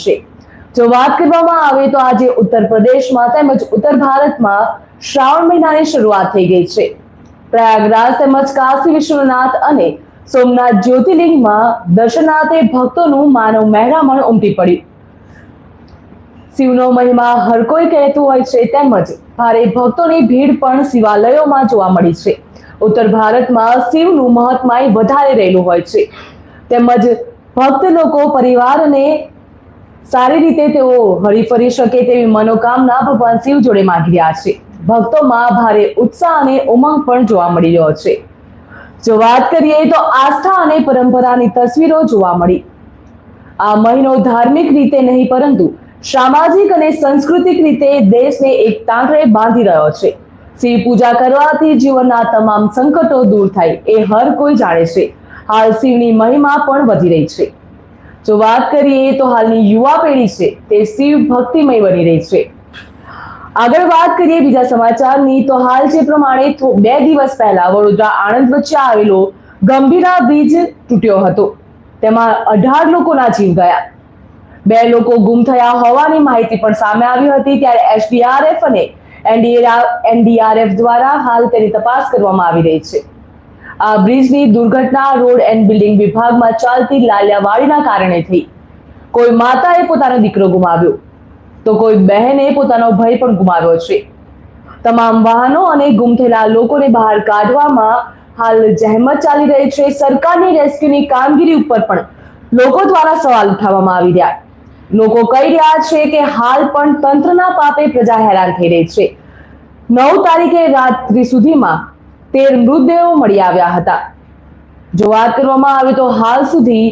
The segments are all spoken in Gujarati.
છે। જો વાત કરવામાં આવે તો આજે ઉત્તર પ્રદેશમાં તેમજ ઉત્તર ભારતમાં શ્રાવણ મહિનાની શરૂઆત થઈ ગઈ છે। પ્રયાગરાજ તેમજ કાશી વિશ્વનાથ અને સોમનાથ જ્યોતિર્લિંગમાં દર્શનાર્થે ભક્તોનું માનવ મહેરામણ ઉમટી પડ્યું। શિવનો મહિમા હર કોઈ કહેતું હોય છે, તેમજ ભારે ભક્તોની ભીડ પણ શિવાલયોમાં જોવા મળી છે। ઉત્તર ભારતમાં શિવનું મહાત્મ્ય વધારે રહેલું હોય છે, તેમજ ભક્ત લોકો પરિવારને સારી રીતે તેઓ હરી ફરી શકે તેવી મનોકામના ભગવાન શિવ જોડે માંગી રહ્યા છે। ભક્તોમાં ભારે ઉત્સાહ અને ઉમંગ પણ જોવા મળી રહ્યો છે। જો વાત કરીએ તો આસ્થા અને પરંપરાની તસવીરો જોવા મળી। આ મહિનો ધાર્મિક રીતે નહીં પરંતુ સામાજિક અને સાંસ્કૃતિક રીતે દેશને એક તાંતણે બાંધી રહ્યો છે। શિવ પૂજા કરવાથી જીવનના તમામ સંકટો દૂર થાય એ હર કોઈ જાણે છે। હાલ શિવની મહિમા પણ વધી રહી છે। જો વાત કરીએ તો હાલની યુવા પેઢી છે તે શિવ ભક્તિમય બની રહી છે। આગળ વાત કરીએ બીજા સમાચારની તો હાલ જે પ્રમાણે 2 દિવસ પહેલા વડોદરા આણંદ વચ્ચે આવેલો ગંભીરા બ્રિજ તૂટ્યો હતો, તેમાં 18 લોકોના જીવ ગયા, 2 લોકો ગુમ થયા હોવાની માહિતી પણ સામે આવી હતી। ત્યારે એસડીઆરએફ અને એનડીઆરએફ દ્વારા હાલ તેની તપાસ કરવામાં આવી રહી છે। આ બ્રિજની દુર્ઘટના રોડ એન્ડ બિલ્ડિંગ વિભાગમાં ચાલતી લાલિયાવાડીના કારણે થઈ। કોઈ માતાએ પોતાનો દીકરો ગુમાવ્યો તો કોઈ બહેને પોતાનો ભાઈ પણ ગુમાવ્યો છે। તમામ વાહનો અને ગુમ થયેલા લોકોને બહાર કાઢવામાં હાલ જહેમત ચાલી રહી છે। સરકારની રેસ્ક્યુની કામગીરી ઉપર પણ લોકો દ્વારા સવાલ ઉઠાવવામાં આવી રહ્યા। લોકો કહી રહ્યા છે કે હાલ પણ તંત્રના પાપે પ્રજા હેરાન થઈ રહી છે। 9 તારીખે રાત્રિ સુધીમાં 13 મૃતદેહો મળી આવ્યા હતા। જો વાત કરવામાં આવે તો હાલ સુધી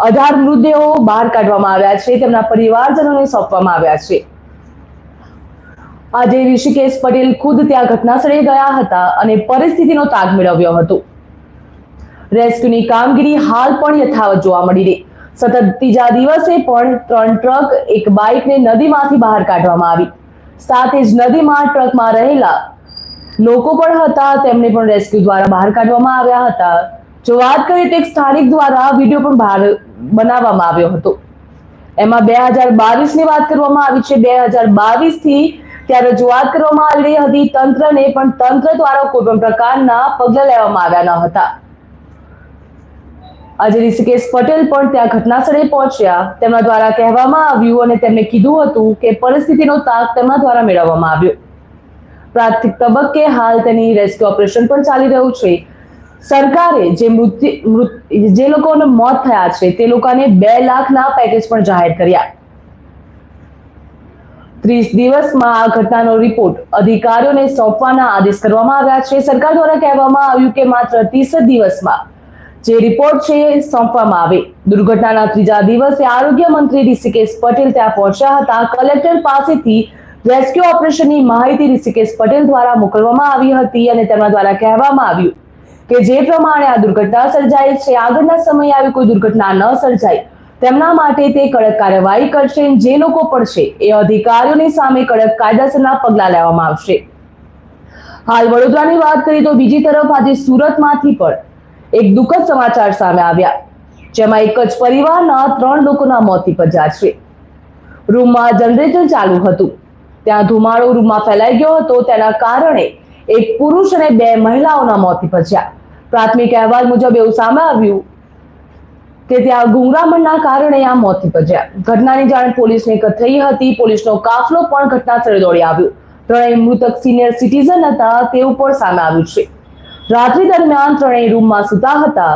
18 મૃતદેહો બહાર કાઢવામાં આવ્યા છે, તેમના પરિવારજનોને સોંપવામાં આવ્યા છે। આજે ઋષિકેશ પટેલ ખુદ ત્યાં ઘટના સ્થળે ગયા હતા અને પરિસ્થિતિનો તાગ મેળવ્યો હતો। રેસ્ક્યુની કામગીરી હાલ પણ યથાવત જોવા મળી રહી। સતત ત્રીજા દિવસે પણ 3 ટ્રક એક બાઇકને નદીમાંથી બહાર કાઢવામાં આવી। સાથે જ નદીમાં ટ્રકમાં રહેલા લોકો પણ હતા, તેમને પણ રેસ્ક્યુ દ્વારા બહાર કાઢવામાં આવ્યા હતા। જો વાત કરીએ તો એક સ્થાનિક દ્વારા વિડીયો પણ બહાર બનાવવામાં આવ્યો હતો। એમાં 2022ની વાત કરવામાં આવી છે। 2022 થી ત્યારે રજૂઆત કરવામાં આવી રહી હતી તંત્રને, પણ તંત્ર દ્વારા કોઈ પણ પ્રકારના પગલાં લેવામાં આવ્યા ન હતા। આજે ઋષિકેશ પટેલ પણ ત્યાં ઘટના સ્થળે પહોંચ્યા। તેમના દ્વારા કહેવામાં આવ્યું અને તેમને કીધું હતું કે પરિસ્થિતિનો તાગ તેમના દ્વારા મેળવવામાં આવ્યો। પ્રાથમિક તબક્કે હાલ તેની રેસ્ક્યુ ઓપરેશન પણ ચાલી રહ્યું છે। સરકારે જે લોકોને મોત થયા છે તે લોકોને 2 લાખના પેકેજ પણ જાહેર કર્યા। 30 દિવસમાં આ ઘટનાનો રિપોર્ટ અધિકારીઓને સોંપવાના આદેશ કરવામાં આવ્યા છે। સરકાર દ્વારા કહેવામાં આવ્યું કે માત્ર 30 દિવસમાં જે રિપોર્ટ છે સોંપવામાં આવે। દુર્ઘટનાના ત્રીજા દિવસે આરોગ્ય મંત્રી ઋષિકેશ પટેલ ત્યાં પહોંચ્યા હતા। કલેક્ટર પાસેથી રેસ્ક્યુ ઓપરેશનની માહિતી ઋષિકેશ પટેલ દ્વારા મોકલવામાં આવી હતી અને તેમના દ્વારા કહેવામાં આવ્યું કે જે પ્રમાણે આ દુર્ઘટના સર્જાઈ છે, આગળના સમયે આવી કોઈ દુર્ઘટના ન સર્જાય તેમના માટે તે કડક કાર્યવાહી કરશે। જે લોકો પણ છે એ અધિકારીઓની સામે કડક કાયદેસરના પગલાં લેવામાં આવશે। હાલ વડોદરાની વાત કરીએ તો બીજી તરફ આજે સુરતમાંથી પણ એક દુઃખદ સમાચાર સામે આવ્યા, જેમાં એક જ પરિવારના 3 લોકોના મોત નીપજ્યા છે। રૂમમાં જનરેટર ચાલુ હતું, ત્યાં ધુમાડો રૂમમાં ફેલાઈ ગયો હતો, તેના કારણે એક પુરુષ અને 2 મહિલાઓના મોત નીપજ્યા। પ્રાથમિક અહેવાલ મુજબ એવું સામે આવ્યું કે ત્યાં ગુંગળામણના કારણે આ મોત નીપજ્યા। ઘટનાની જાણ પોલીસને થઈ હતી। પોલીસનો કાફલો પણ ઘટના સ્થળે દોડી આવ્યો। 3 મૃતક સિનિયર સિટીઝન હતા તેવું પણ સામે આવ્યું છે। રાત્રિ દરમિયાન 3 રૂમમાં સૂતા હતા।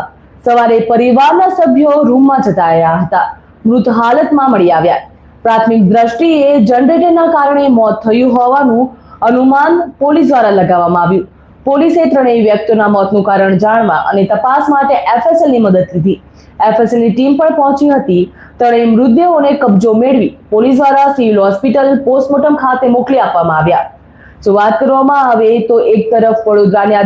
સવારે પરિવારના સભ્યો રૂમમાં જતા રહ્યા હતા, મૃત હાલતમાં મળી આવ્યા। પ્રાથમિક દ્રષ્ટિએ જનરેટરના કારણે મોત થયું હોવાનું અનુમાન પોલીસ દ્વારા લગાવવામાં આવ્યું। પોલીસે 3 વ્યક્તિઓના મોતનું કારણ જાણવા અને તપાસ માટે એફએસએલની મદદ લીધી। એફએસએલની ટીમ પણ પહોંચી હતી। 3 મૃતદેહોને કબજો મેળવી પોલીસ દ્વારા સિવિલ હોસ્પિટલ પોસ્ટમોર્ટમ ખાતે મોકલી આપવામાં આવ્યા। જો વાત કરવામાં આવે તો એક તરફ વડોદરાની આ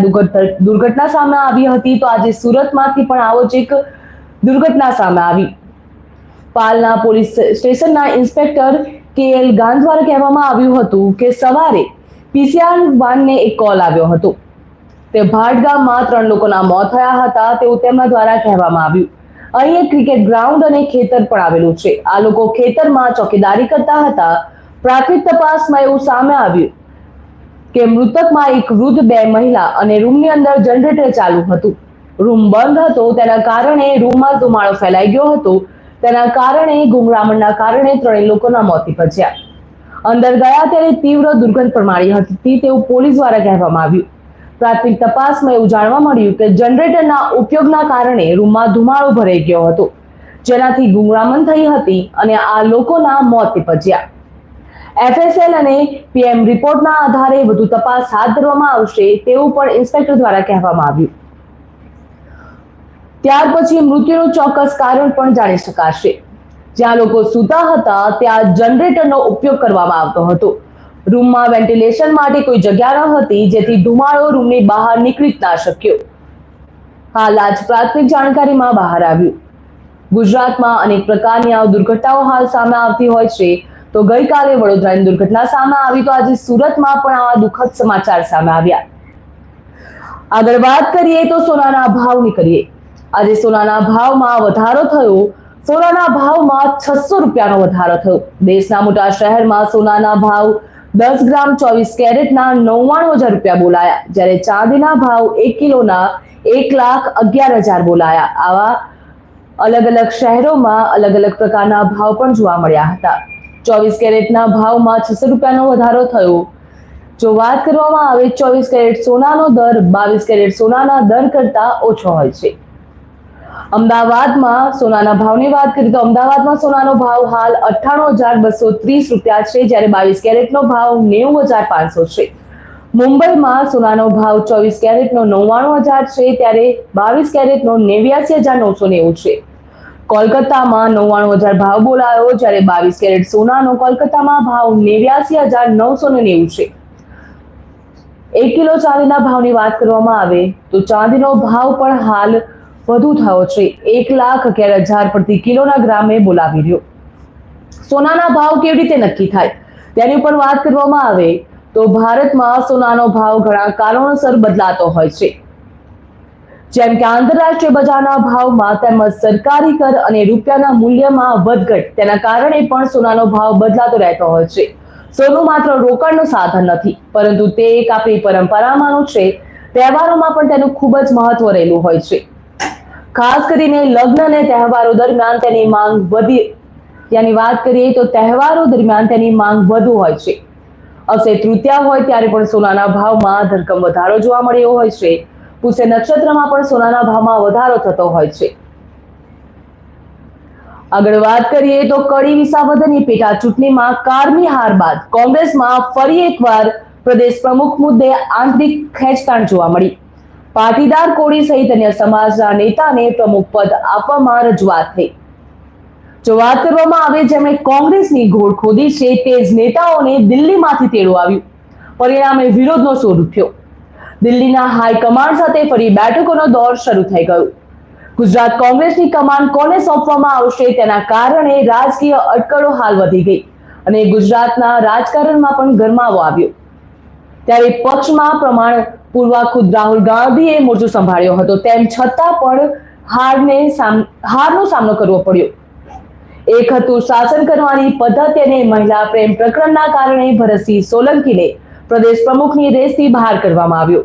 દુર્ઘટના સામે આવી હતી, તો આજે સુરતમાંથી પણ આવો જ એક દુર્ઘટના સામે આવી। પાલના પોલીસ સ્ટેશનના ઇન્સ્પેક્ટર કેએલ ગાંધ દ્વારા કહેવામાં આવ્યું હતું કે સવારે પીસીઆર વાનને એક કોલ આવ્યો હતો। તે ભાટ ગામમાં 3 લોકોના મોત થયા હતા તેવું તેમના દ્વારા કહેવામાં આવ્યું। અહીં એક ક્રિકેટ ગ્રાઉન્ડ અને ખેતર પણ આવેલું છે. આ લોકો ખેતરમાં ચોકીદારી કરતા હતા. પ્રાથમિક તપાસમાં એવું સામે આવ્યું કે મૃતકમાં એક વૃદ્ધ, 2 મહિલા અને રૂમની અંદર જનરેટર ચાલુ હતું. રૂમ બંધ હતો, તેના કારણે રૂમમાં ધુમાડો ફેલાઈ ગયો હતો. તેના કારણે ગુંગળામણના કારણે 3 લોકોના મોત નીપજ્યા. અંદર ગયા ત્યારે તીવ્ર દુર્ગંધ પણ મારી હતી તેવું પોલીસ દ્વારા કહેવામાં આવ્યું. પ્રાથમિક તપાસમાં એવું જાણવા મળ્યું કે જનરેટરના ઉપયોગના કારણે રૂમમાં ધુમાડો ભરાઈ ગયો હતો, જેનાથી ગુંગળામણ થઈ હતી અને આ લોકોના મોત નીપજ્યા. FSL અને PM રિપોર્ટના આધારે વધુ તપાસ હાથ ધરવામાં આવશે તેવું પણ ઇન્સ્પેક્ટર દ્વારા કહેવામાં આવ્યું. ત્યાર પછી મૃત્યુનું ચોક્કસ કારણ પણ જાણી શકાશે. જ્યાં લોકો સૂતા હતા ત્યાં જનરેટરનો ઉપયોગ કરવામાં આવતો હતો. રૂમમાં વેન્ટિલેશન માટે કોઈ જગ્યા ન હતી, જેથી ધુમાડો રૂમની બહાર નીકળી ના શક્યો. હાલ આજ પ્રાથમિક જાણકારીમાં બહાર આવ્યું. ગુજરાતમાં અનેક પ્રકારની આ દુર્ઘટનાઓ હાલ સામે આવતી હોય છે. તો ગઈકાલે વડોદરાની દુર્ઘટના સામે આવી, તો આજે સુરતમાં પણ આવા દુઃખદ સમાચાર સામે આવ્યા. આગળ વાત કરીએ તો સોનાના ભાવની કરીએ. આજે સોનાના ભાવમાં વધારો થયો. સોનાના ભાવમાં 600 રૂપિયાનો વધારો થયો. દેશના મોટા શહેરમાં સોનાના ભાવ 10 ગ્રામ 24 કેરેટના 99,000 રૂપિયા બોલાયા, જ્યારે ચાંદીના ભાવ 1 કિલોના 1,11,000 બોલાયા. આવા અલગ અલગ શહેરોમાં અલગ અલગ પ્રકારના ભાવ પણ જોવા મળ્યા હતા. 24 કેરેટના ભાવમાં 600 રૂપિયાનો વધારો થયો. જો વાત કરવામાં આવે 24 કેરેટ સોનાનો દર 22 કેરેટ સોનાના દર કરતા ઓછો હોય છે. અમદાવાદમાં સોનાના ભાવની વાત કરીએ તો અમદાવાદમાં સોનાનો ભાવ હાલ 98,230 રૂપિયા છે, જ્યારે 22 કેરેટનો ભાવ 90,500 છે. મુંબઈમાં સોનાનો ભાવ 24 કેરેટનો 99,000 છે, ત્યારે 22 કેરેટનો 89,990 છે. કોલકાતામાં 99,000 ભાવ બોલાયો, જ્યારે 22 કેરેટ સોનાનો કોલકાતામાં ભાવ 89,990 છે. 1 કિલો ચાંદીના ભાવની વાત કરવામાં આવે તો ચાંદીનો ભાવ પણ હાલ વધુ થયો છે. 1,11,000 પ્રતિ કિલોના ગ્રામે બોલાવી રહ્યો. સોનાના ભાવ કેવી રીતે નક્કી થાય તેની ઉપર વાત કરવામાં આવે તો ભારતમાં સોનાનો ભાવ ઘણા કારણોસર બદલાતો હોય છે, જેમ કે આંતરરાષ્ટ્રીય બજારના ભાવમાં તેમજ સરકારી કર અને રૂપિયાના મૂલ્યમાં વધઘટ, તેના કારણે પણ સોનાનો ભાવ બદલાતો રહેતો હોય છે. સોનું માત્ર રોકાણનું સાધન નથી, પરંતુ તે એક આપણી પરંપરામાંનું છે. તહેવારોમાં પણ તેનું ખૂબ જ મહત્વ રહેલું હોય છે. ખાસ કરીને લગ્ન અને તહેવારો દરમિયાન તેની માંગ વધી. ત્યાંની વાત કરીએ તો તહેવારો દરમિયાન તેની માંગ વધુ હોય છે. અક્ષય તૃતીયા હોય ત્યારે પણ સોનાના ભાવમાં ધરખમ વધારો જોવા મળ્યો હોય છે. પુષ્ય નક્ષત્રમાં પણ સોનાના ભાવમાં વધારો થતો હોય છે. આગળ વાત કરીએ તો કડી વિસાવદરની પેટા ચૂંટણીમાં કારમી હાર બાદ કોંગ્રેસમાં ફરી એકવાર પ્રદેશ પ્રમુખ મુદ્દે આંતરિક ખેંચતાણ જોવા મળી. પાટીદાર કોળી સહિત અન્ય સમાજના નેતાને પ્રમુખ પદ આપવામાં રજૂઆત થઈ. જો વાત કરવામાં આવે જેમણે કોંગ્રેસની ઘોડ ખોદી છે તે જ નેતાઓને દિલ્હીમાંથી તેડું આવ્યું. પરિણામે વિરોધનો સૂર ઉઠ્યો. દિલ્હીના હાઈકમાન્ડ સાથે ફરી બેઠકોનો દોર શરૂ થઈ ગયો. ગુજરાત કોંગ્રેસની કમાન કોને સોંપવામાં આવશે તેના કારણે રાજકીય અટકળો હાલ વધી ગઈ અને ગુજરાતના રાજકારણમાં પણ ગરમાવો આવ્યો. ત્યારે પક્ષમાં પ્રમાણ પૂર્વ ખુદ રાહુલ ગાંધીએ મોરચો સંભાળ્યો હતો, તેમ છતાં પણ હારનો સામનો કરવો પડ્યો. એક હતું શાસન કરવાની પદ્ધતિ અને મહિલા પ્રેમ પ્રકરણના કારણે ભરતસિંહ સોલંકીને પ્રદેશ પ્રમુખની રેસથી બહાર કરવામાં આવ્યો.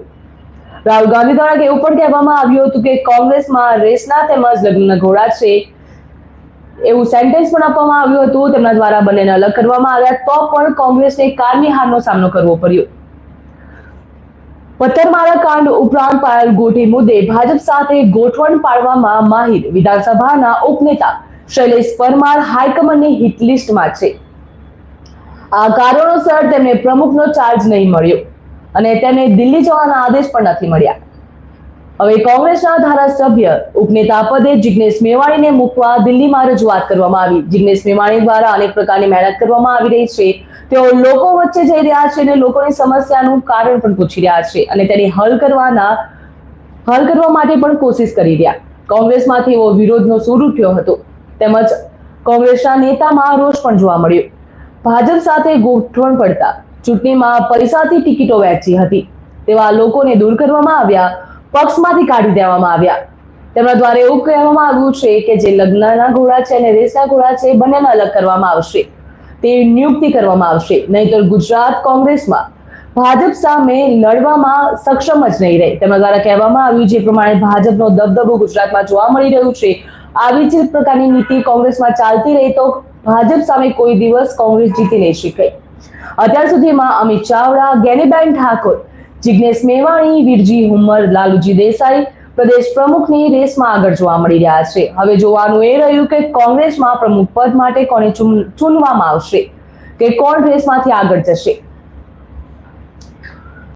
રાહુલ ગાંધી દ્વારા એવું પણ કહેવામાં આવ્યું હતું કે કોંગ્રેસમાં રેસના તેમજ લગ્નના ઘોડા છે, એવું સેન્ટેન્સ પણ આપવામાં આવ્યું હતું. તેમના દ્વારા બંનેને અલગ કરવામાં આવ્યા, તો પણ કોંગ્રેસને કારમી હારનો સામનો કરવો પડ્યો. પથ્થરમારા કાંડ ઉપરાંત પાયલ ગોટી મુદ્દે ભાજપ સાથે ગોઠવણ પાડવામાં માહિર વિધાનસભાના ઉપનેતા શૈલેષ પરમાર હાઈકમાન્ડની હિટ લિસ્ટમાં છે. આ કારણોસર તેમને પ્રમુખનો ચાર્જ નહીં મળ્યો અને તેમને દિલ્હી જવાના આદેશ પણ નથી મળ્યા. હવે કોંગ્રેસના ધારાસભ્ય ઉપનેતા પદે જિગ્નેશ મેવાણીને મૂકવા દિલ્હીમાં રજૂઆત કરવામાં આવી. જિગ્નેશ મેવાણી દ્વારા અનેક પ્રકારની મહેનત કરવામાં આવી રહી છે. તેઓ લોકો વચ્ચે જઈ રહ્યા છે અને લોકોની સમસ્યાનું કારણ પણ પૂછી રહ્યા છે અને તેને હલ કરવા માટે પણ કોશિશ કરી રહ્યા. કોંગ્રેસમાંથી એવો વિરોધનો સૂર ઉઠ્યો હતો, તેમજ કોંગ્રેસના નેતામાં રોષ પણ જોવા મળ્યો. ભાજપ સાથે ગોઠવણ પડતા ચૂંટણીમાં પૈસાથી ટિકિટો વહેંચી હતી તેવા લોકોને દૂર કરવામાં આવ્યા, પક્ષમાંથી કાઢી દેવામાં આવ્યા. તેમના દ્વારા એવું કહેવામાં આવ્યું છે કે જે લગ્નના ઘોડા છે અને રેસના ઘોડા છે એ બંનેને અલગ કરવામાં આવશે, તે નિયુક્તિ કરવામાં આવશે, નહીંતર ગુજરાત કોંગ્રેસમાં ભાજપ સામે લડવામાં સક્ષમ જ નહીં રહે. તેમના દ્વારા કહેવામાં આવ્યું જે પ્રમાણે ભાજપનો દબદબો ગુજરાતમાં જોવા મળી રહ્યું છે, આવી જ પ્રકારની નીતિ કોંગ્રેસમાં ચાલતી રહી તો ભાજપ સામે કોઈ દિવસ કોંગ્રેસ જીતી નહીં શકે. અત્યાર સુધીમાં અમિત ચાવડા, જ્ઞાનીબેન ઠાકોર, જિગ્નેશ મેવાણી, વીરજી હુમ્મર, લાલુજી દેસાઈ પ્રદેશ પ્રમુખની રેસમાં આગળ જોવા મળી રહ્યા છે. હવે જોવાનું એ રહ્યું કે કોંગ્રેસમાં પ્રમુખ પદ માટે કોને ચૂનવામાં આવશે કે કોણ રેસમાંથી આગળ જશે.